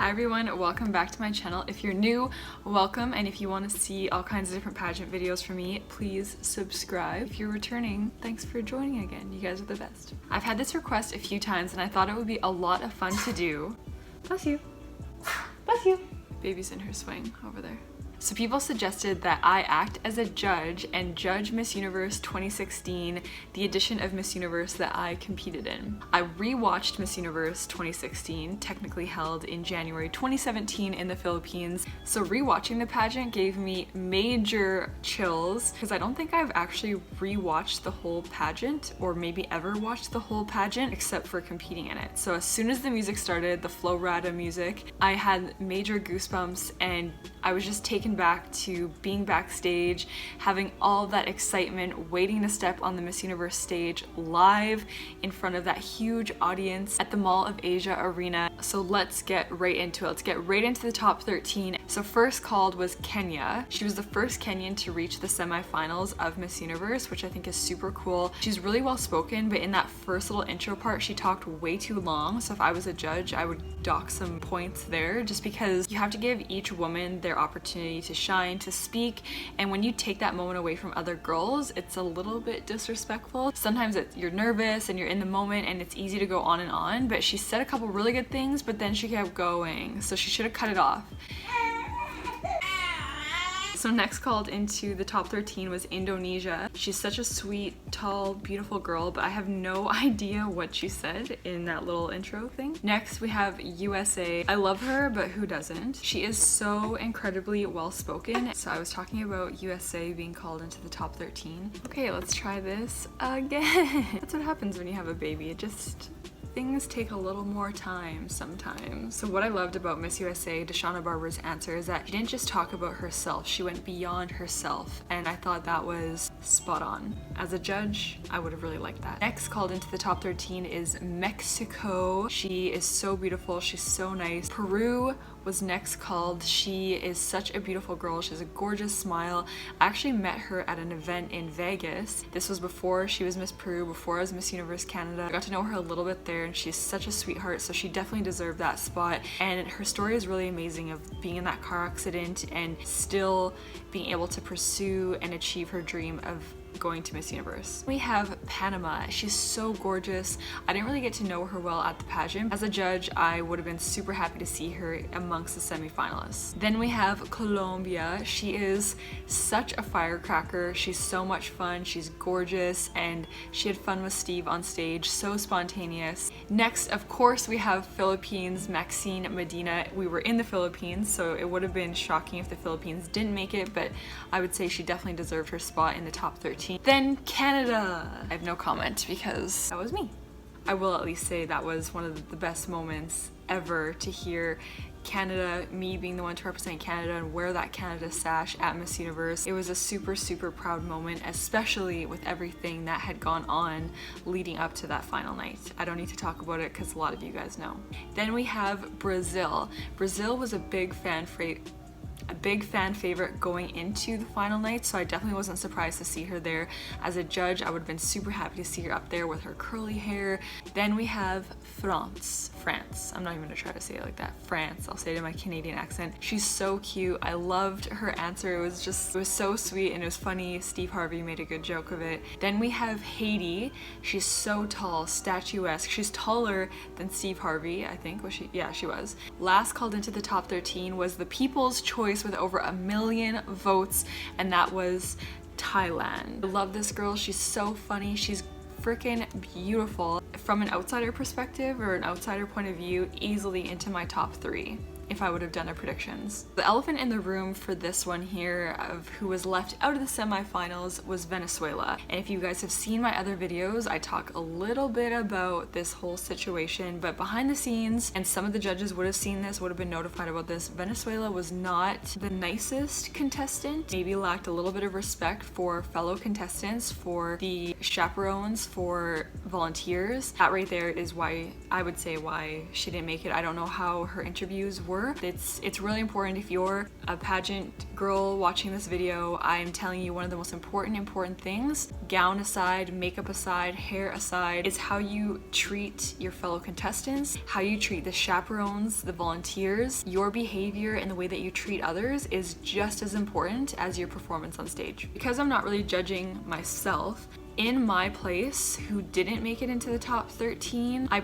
Hi everyone, welcome back to my channel. If you're new, welcome, and if you want to see all kinds of different pageant videos from me, please subscribe. If you're returning, thanks for joining again. You guys are the best. I've had this request a few times and I thought it would be a lot of fun to do. Bless you. Bless you. Baby's in her swing over there. So people suggested that I act as a judge and judge Miss Universe 2016, the edition of Miss Universe that I competed in. I rewatched Miss Universe 2016, technically held in January 2017 in the Philippines. So rewatching the pageant gave me major chills because I don't think I've actually rewatched the whole pageant or maybe ever watched the whole pageant except for competing in it. So as soon as the music started, the Flo Rida music, I had major goosebumps and I was just taken back to being backstage, having all that excitement, waiting to step on the Miss Universe stage live in front of that huge audience at the Mall of Asia Arena. So let's get right into it. Let's get right into the top 13. So first called was Kenya. She was the first Kenyan to reach the semifinals of Miss Universe, which I think is super cool. She's really well spoken, but in that first little intro part, she talked way too long. So if I was a judge, I would dock some points there just because you have to give each woman their opportunity to shine, to speak, and when you take that moment away from other girls, it's a little bit disrespectful. Sometimes you're nervous and you're in the moment and it's easy to go on and on, but she said a couple really good things, but then she kept going, so she should have cut it off. So next called into the top 13 was Indonesia. She's such a sweet, tall, beautiful girl, but I have no idea what she said in that little intro thing. Next we have USA. I love her, but who doesn't? She is so incredibly well-spoken. So I was talking about USA being called into the top 13. Okay, let's try this again. That's what happens when you have a baby. Things take a little more time sometimes. So what I loved about Miss USA, Deshauna Barber's answer, is that she didn't just talk about herself, she went beyond herself, and I thought that was spot on. As a judge, I would have really liked that. Next called into the top 13 is Mexico. She is so beautiful, she's so nice. Peru was next called. She is such a beautiful girl. She has a gorgeous smile. I actually met her at an event in Vegas. This was before she was Miss Peru, before I was Miss Universe Canada. I got to know her a little bit there and she's such a sweetheart, so she definitely deserved that spot. And her story is really amazing of being in that car accident and still being able to pursue and achieve her dream of going to Miss Universe. We have Panama. She's so gorgeous. I didn't really get to know her well at the pageant. As a judge, I would have been super happy to see her amongst the semi-finalists. Then we have Colombia. She is such a firecracker. She's so much fun. She's gorgeous and she had fun with Steve on stage. So spontaneous. Next, of course, we have Philippines, Maxine Medina. We were in the Philippines, so it would have been shocking if the Philippines didn't make it, but I would say she definitely deserved her spot in the top 13. Then Canada. I have no comment because that was me. I will at least say that was one of the best moments ever to hear Canada, me being the one to represent Canada and wear that Canada sash at Miss Universe. It was a super, super proud moment, especially with everything that had gone on leading up to that final night. I don't need to talk about it because a lot of you guys know. Then we have Brazil. Brazil was a big fan favorite going into the final night, so I definitely wasn't surprised to see her there. As a judge, I would have been super happy to see her up there with her curly hair. Then we have France. I'm not even gonna try to say it like that. France. I'll say it in my Canadian accent. She's so cute. I loved her answer. It was so sweet and it was funny. Steve Harvey made a good joke of it. Then we have Haiti. She's so tall, statuesque. She's taller than Steve Harvey, I think. Was she? Yeah, she was. Last called into the top 13 was the People's Choice with over 1 million votes, and that was Thailand. I love this girl. She's so funny. She's freaking beautiful. From an outsider perspective or an outsider point of view, easily into my top 3 if I would have done the predictions. The elephant in the room for this one here of who was left out of the semifinals was Venezuela. And if you guys have seen my other videos, I talk a little bit about this whole situation, but behind the scenes, and some of the judges would have seen this, would have been notified about this, Venezuela was not the nicest contestant, maybe lacked a little bit of respect for fellow contestants, for the chaperones, for volunteers. That right there is why I would say why she didn't make it. I don't know how her interviews were before. It's really important. If you're a pageant girl watching this video, I am telling you one of the most important things, gown aside, makeup aside, hair aside, is how you treat your fellow contestants, how you treat the chaperones, the volunteers. Your behavior and the way that you treat others is just as important as your performance on stage. Because I'm not really judging myself, in my place, who didn't make it into the top 13, I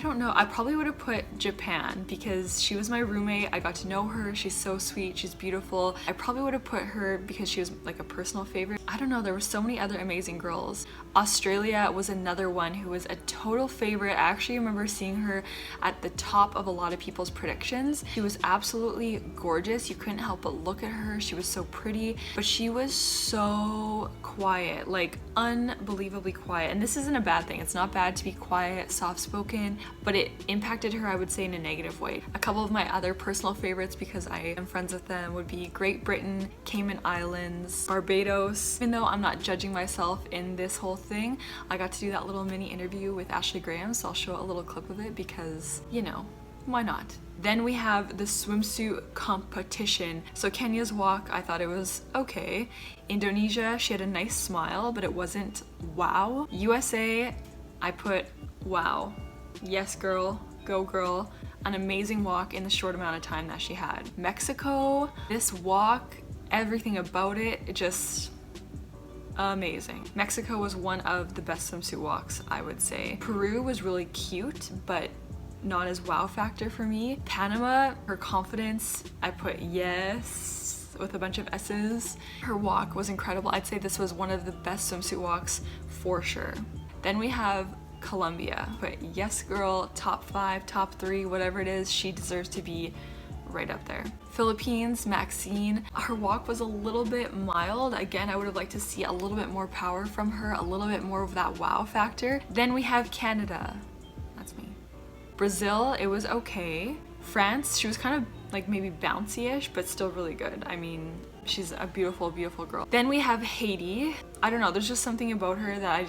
don't know, I probably would have put Japan because she was my roommate. I got to know her. She's so sweet. She's beautiful. I probably would have put her because she was like a personal favorite. I don't know, there were so many other amazing girls. Australia was another one who was a total favorite. I actually remember seeing her at the top of a lot of people's predictions. She was absolutely gorgeous. You couldn't help but look at her. She was so pretty, but she was so quiet, like unbelievably quiet. And this isn't a bad thing. It's not bad to be quiet, soft-spoken, but it impacted her, I would say, in a negative way. A couple of my other personal favorites, because I am friends with them, would be Great Britain, Cayman Islands, Barbados. Even though I'm not judging myself in this whole thing, I got to do that little mini interview with Ashley Graham, so I'll show a little clip of it because, you know, why not? Then we have the swimsuit competition. So Kenya's walk, I thought it was okay. Indonesia, she had a nice smile, but it wasn't wow. USA, I put wow. Yes, girl, go girl. An amazing walk in the short amount of time that she had. Mexico, this walk, everything about it just amazing. Mexico was one of the best swimsuit walks, I would say. Peru was really cute, but not as wow factor for me. Panama, her confidence, I put yes with a bunch of S's. Her walk was incredible. I'd say this was one of the best swimsuit walks for sure. Then we have Colombia. But yes girl, top 5, top 3, whatever it is, she deserves to be right up there. Philippines, Maxine, her walk was a little bit mild. Again, I would have liked to see a little bit more power from her, a little bit more of that wow factor. Then we have Canada. That's me. Brazil, it was okay. France, she was kind of like maybe bouncy-ish, but still really good. I mean, she's a beautiful, beautiful girl. Then we have Haiti. I don't know, there's just something about her that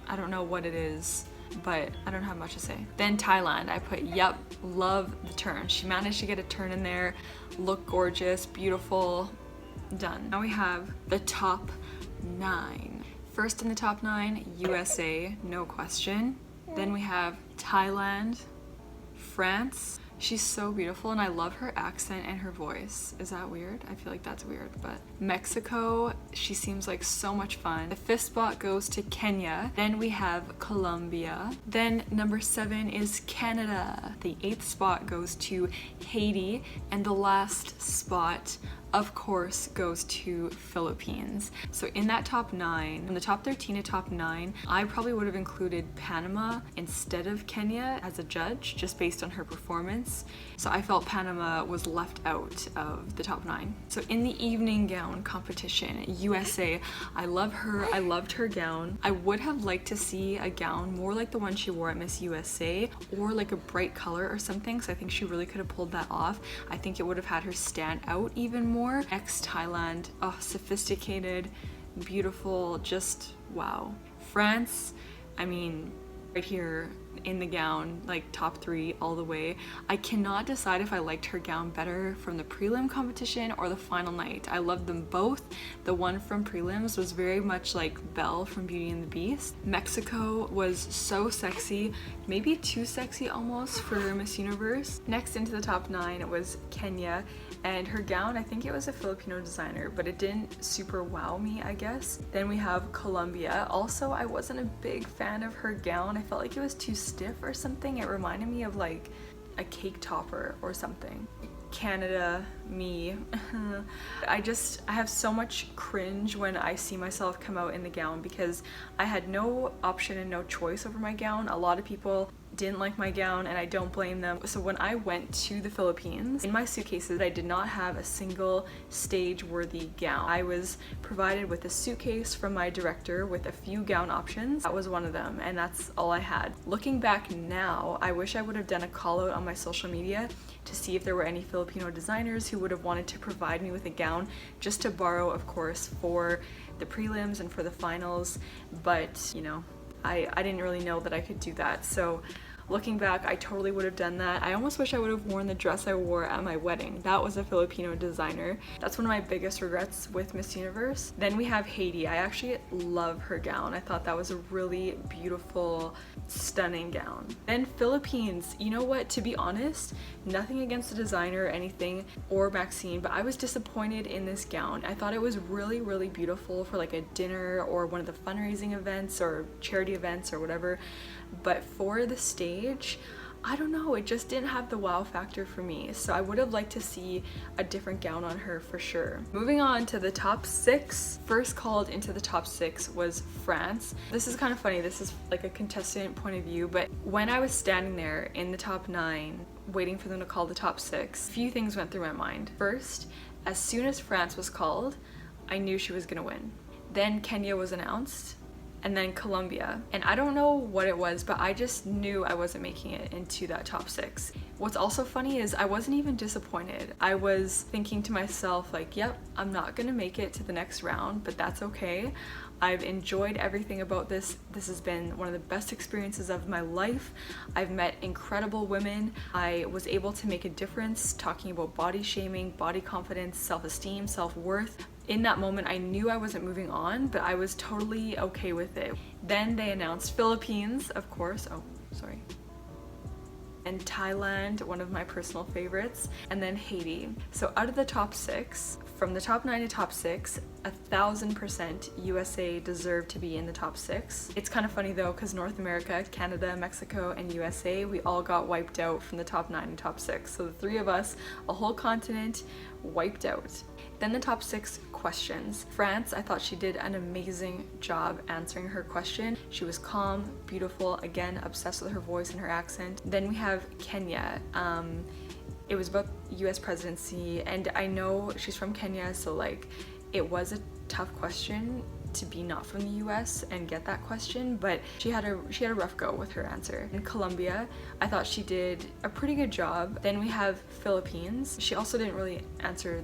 I don't know what it is, but I don't have much to say. Then Thailand, I put, yep, love the turn. She managed to get a turn in there, look gorgeous, beautiful, done. Now we have the top 9. First in the top 9, USA, no question. Then we have Thailand, France. She's so beautiful and I love her accent and her voice. Is that weird? I feel like that's weird, but Mexico, she seems like so much fun. The 5th spot goes to Kenya. Then we have Colombia. Then number 7 is Canada. The 8th spot goes to Haiti. And the last spot, of course, goes to Philippines. So in that top 9, from the top 13 to top 9, I probably would have included Panama instead of Kenya as a judge, just based on her performance. So I felt Panama was left out of the top 9. So in the evening gown competition, USA, I love her. I loved her gown. I would have liked to see a gown more like the one she wore at Miss USA, or like a bright color or something. So I think she really could have pulled that off. I think it would have had her stand out even more. Thailand, oh, sophisticated, beautiful, just wow. France, I mean, right here in the gown, like top 3 all the way. I cannot decide if I liked her gown better from the prelim competition or the final night. I loved them both. The one from prelims was very much like Belle from Beauty and the Beast. Mexico was so sexy, maybe too sexy almost for Miss Universe. Next into the top 9 was Kenya, and her gown, I think it was a Filipino designer, but it didn't super wow me, I guess. Then we have Colombia. Also, I wasn't a big fan of her gown. I felt like it was too stiff or something. It reminded me of like a cake topper or something. Canada, me. I have so much cringe when I see myself come out in the gown because I had no option and no choice over my gown. A lot of people didn't like my gown and I don't blame them. So when I went to the Philippines, in my suitcases, I did not have a single stage-worthy gown. I was provided with a suitcase from my director with a few gown options. That was one of them, and that's all I had. Looking back now, I wish I would have done a call out on my social media to see if there were any Filipino designers who would have wanted to provide me with a gown just to borrow, of course, for the prelims and for the finals, but you know, I didn't really know that I could do that. So Looking back, I totally would have done that. I almost wish I would have worn the dress I wore at my wedding. That was a Filipino designer. That's one of my biggest regrets with Miss Universe. Then we have Haiti. I actually love her gown. I thought that was a really beautiful, stunning gown. Then Philippines. You know what? To be honest, nothing against the designer or anything, or Maxine, but I was disappointed in this gown. I thought it was really, really beautiful for like a dinner or one of the fundraising events or charity events or whatever. But for the stage, I don't know, it just didn't have the wow factor for me. So I would have liked to see a different gown on her for sure. Moving on to the top 6. First called into the top 6 was France. This is kind of funny. This is like a contestant point of view, but when I was standing there in the top 9, waiting for them to call the top 6, a few things went through my mind. First, as soon as France was called, I knew she was gonna win. Then Kenya was announced, and then Colombia. And I don't know what it was, but I just knew I wasn't making it into that top 6. What's also funny is I wasn't even disappointed. I was thinking to myself like, yep, I'm not gonna make it to the next round, but that's okay. I've enjoyed everything about this. This has been one of the best experiences of my life. I've met incredible women. I was able to make a difference talking about body shaming, body confidence, self-esteem, self-worth. In that moment, I knew I wasn't moving on, but I was totally okay with it. Then they announced Philippines, of course. Oh, sorry. And Thailand, one of my personal favorites, and then Haiti. So out of the top 6, from the top 9 to top 6, 1000% USA deserved to be in the top 6. It's kind of funny though, because North America, Canada, Mexico, and USA, we all got wiped out from the top 9 and top 6. So the 3 of us, a whole continent, wiped out. Then the top 6 questions. France, I thought she did an amazing job answering her question. She was calm, beautiful, again, obsessed with her voice and her accent. Then we have Kenya. It was about US presidency, and I know she's from Kenya, so like it was a tough question to be not from the US and get that question, but she had a rough go with her answer. In Colombia, I thought she did a pretty good job. Then we have Philippines. She also didn't really answer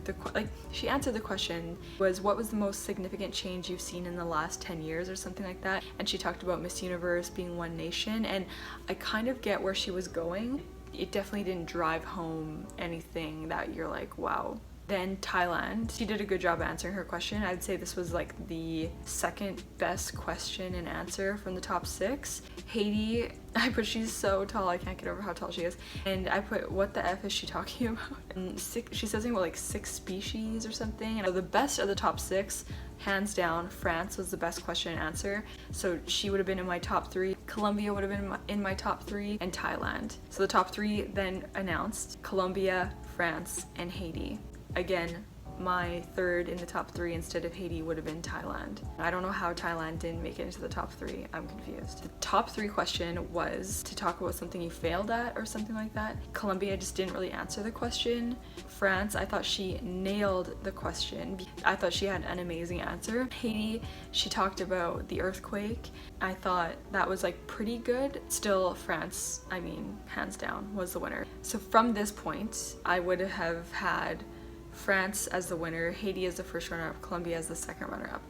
she answered the question was, what was the most significant change you've seen in the last 10 years or something like that, and she talked about Miss Universe being one nation, and I kind of get where she was going. It definitely didn't drive home anything that you're like, wow. Then Thailand, she did a good job answering her question. I'd say this was like the second best question and answer from the top 6. Haiti, I put she's so tall, I can't get over how tall she is. And I put, what the F is she talking about? And she says something about like 6 species or something. And the best of the top 6, hands down, France was the best question and answer. So she would have been in my top 3. Colombia would have been in my top 3, and Thailand. So the top 3 then announced Colombia, France, and Haiti. Again, my third in the top 3 instead of Haiti would have been Thailand. I don't know how Thailand didn't make it into the top 3. I'm confused. The top 3 question was to talk about something you failed at or something like that. Colombia just didn't really answer the question. France, I thought she nailed the question. I thought she had an amazing answer. Haiti, she talked about the earthquake. I thought that was like pretty good. Still, France, I mean, hands down, was the winner. So from this point, I would have had France as the winner, Haiti as the first runner-up, Colombia as the second runner-up.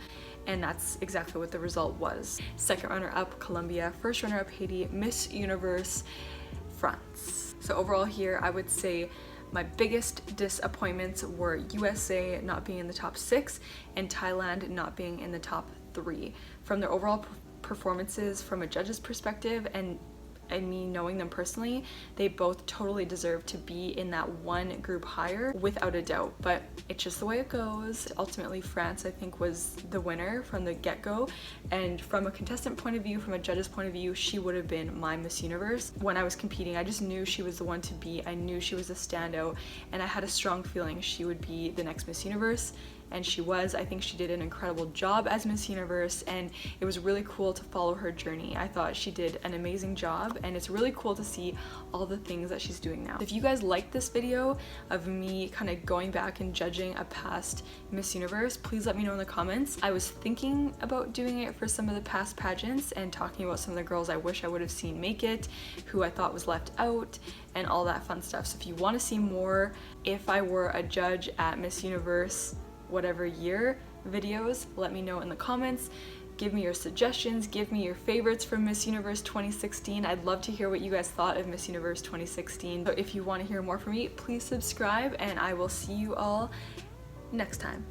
And that's exactly what the result was. Second runner-up, Colombia. First runner-up, Haiti. Miss Universe, France. So overall here, I would say my biggest disappointments were USA not being in the top 6 and Thailand not being in the top 3. From their overall performances, from a judge's perspective, and me knowing them personally, they both totally deserve to be in that one group higher without a doubt, but it's just the way it goes. Ultimately, France, I think, was the winner from the get-go, and from a contestant point of view, from a judge's point of view, she would have been my Miss Universe. When I was competing, I just knew she was the one to beat. I knew she was a standout, and I had a strong feeling she would be the next Miss Universe. And she was. I think she did an incredible job as Miss Universe, and it was really cool to follow her journey. I thought she did an amazing job, and it's really cool to see all the things that she's doing now. If you guys liked this video of me kind of going back and judging a past Miss Universe, please let me know in the comments. I was thinking about doing it for some of the past pageants and talking about some of the girls I wish I would have seen make it, who I thought was left out, and all that fun stuff. So if you want to see more if I were a judge at Miss Universe whatever year videos, let me know in the comments. Give me your suggestions, give me your favorites from Miss Universe 2016. I'd love to hear what you guys thought of Miss Universe 2016. So if you want to hear more from me, please subscribe, and I will see you all next time.